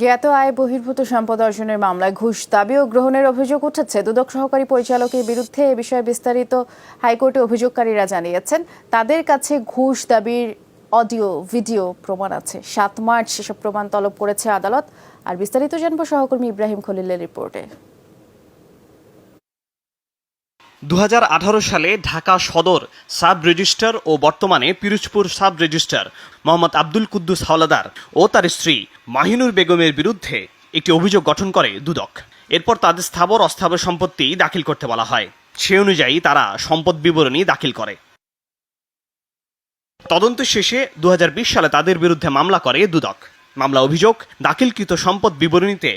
জ্ঞাত আয় বহির্ভূত সম্পদ অর্জনের মামলায় ঘুষ দাবি ও গ্রহণের অভিযোগ উঠেছে দুদক সহকারী পরিচালকের বিরুদ্ধে। এ বিষয়ে বিস্তারিত হাইকোর্টে অভিযোগকারীরা জানিয়েছেন তাদের কাছে ঘুষ দাবির অডিও ভিডিও প্রমাণ আছে। ৭ মার্চ সেসব প্রমাণ তলব করেছে আদালত। আর বিস্তারিত জানবো সহকর্মী ইব্রাহিম খলিলের রিপোর্টে। ২০১৮ সালে ঢাকা সদর সাব রেজিস্ট্রার ও বর্তমানে পিরোজপুর সাব রেজিস্ট্রার মোহাম্মদ আব্দুল কুদ্দুস হাওলাদার ও তার স্ত্রী মাহিনুর বেগমের বিরুদ্ধে একটি অভিযোগ গঠন করে দুদক। এরপর তাদের স্থাবর অস্থাবর সম্পত্তি দাখিল করতে বলা হয়। সে অনুযায়ী তারা সম্পদ বিবরণী দাখিল করে। তদন্ত শেষে ২০২০ সালে তাদের বিরুদ্ধে মামলা করে দুদক। মামলা অভিযোগ, দাখিলকৃত সম্পদ বিবরণীতে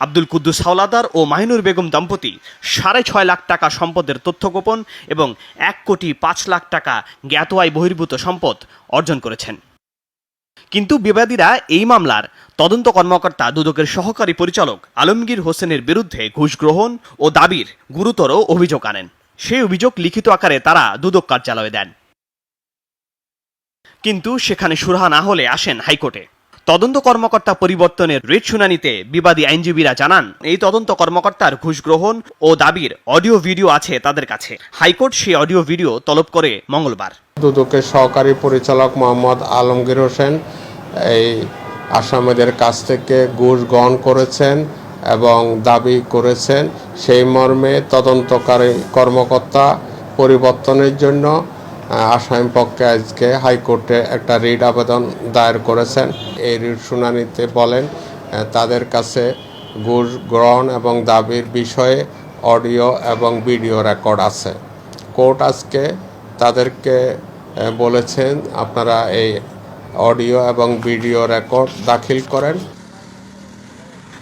আব্দুল কুদ্দুস হাওলাদার ও মাহিনুর বেগম দম্পতি ৬.৫ লাখ টাকা সম্পদের তথ্য গোপন এবং ১,৫,০০,০০০ টাকা জ্ঞাত আয় বহির্ভূত সম্পদ অর্জন করেছেন। কিন্তু বিবাদীরা এই মামলার তদন্ত কর্মকর্তা দুদকের সহকারী পরিচালক আলমগীর হোসেনের বিরুদ্ধে ঘুষ গ্রহণ ও দাবির গুরুতর অভিযোগ আনেন। সেই অভিযোগ লিখিত আকারে তারা দুদক কার্যালয়ে দেন। কিন্তু সেখানে সুরাহা না হলে আসেন হাইকোর্টে। তদন্ত কর্মকর্তা পরিবর্তনের রিট শুনানিতে বিবাদী আইনজীবীরা জানান এই তদন্ত কর্মকর্তার ঘুষ গ্রহণ ও দাবির অডিও ভিডিও আছে তাদের কাছে। হাইকোর্ট সেই অডিও ভিডিও তলব করে মঙ্গলবার। দুদকের সহকারী পরিচালক মোহাম্মদ আলমগীর হোসেন এই আসামিদের কাছ থেকে ঘুষ গ্রহণ করেছেন এবং দাবি করেছেন। সেই মর্মে তদন্তকারী কর্মকর্তা পরিবর্তনের জন্য আসামি পক্ষে আজকে হাইকোর্টে একটা রিট আবেদন দায়ের করেছেন। এই রিট শুনানিতে বলেন তাদের কাছে ঘুষ গ্রহণ এবং দাবির বিষয়ে অডিও এবং ভিডিও রেকর্ড আছে। কোর্ট আজকে তাদেরকে বলেছেন আপনারা এই অডিও এবং ভিডিও রেকর্ড দাখিল করেন।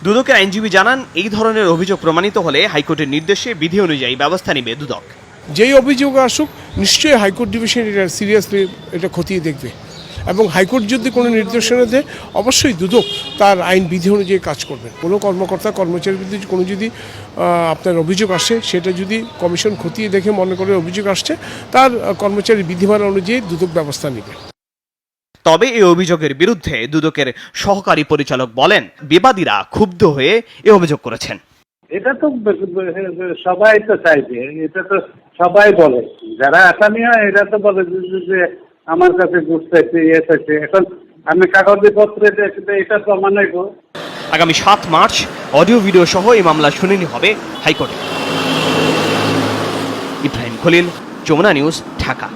দুদকের আইনজীবী জানান এই ধরনের অভিযোগ প্রমাণিত হলে হাইকোর্টের নির্দেশে বিধি অনুযায়ী ব্যবস্থা নেবে দুদক। যেই অভিযোগ আসুক নিশ্চয়ই হাইকোর্ট ডিভিশন এটা সিরিয়াসলি এটা খতিয়ে দেখবে এবং হাইকোর্ট যদি কোনো নির্দেশনা দেয় অবশ্যই দুদক তার আইন বিধি অনুযায়ী কাজ করবেন। কোনো কর্মকর্তা কর্মচারীর বিরুদ্ধে কোনো যদি আপনার অভিযোগ আসে সেটা যদি কমিশন খতিয়ে দেখে মনে করে অভিযোগ আসছে তার কর্মচারী বিধিমালা অনুযায়ী দুদক ব্যবস্থা নেবে। তবে এই অভিযোগের বিরুদ্ধে দুদকের সহকারী পরিচালক বলেন বিবাদীরা ক্ষুব্ধ হয়ে এই অভিযোগ করেছেন। এটা তো সবাই তো চাইবে, এটা তো সবাই বলে, যারা আসামি হয় এরা তো বলে যে আমার কাছে ঘুষ চাইছে, ইয়ে চাইছে। এখন আমি কাগজে পত্রে এটা প্রমাণ হইব। আগামী ৭ মার্চ অডিও ভিডিও সহ এই মামলার শুনানি হবে হাইকোর্টে। ইব্রাহিম খলিল, যমুনা নিউজ, ঢাকা।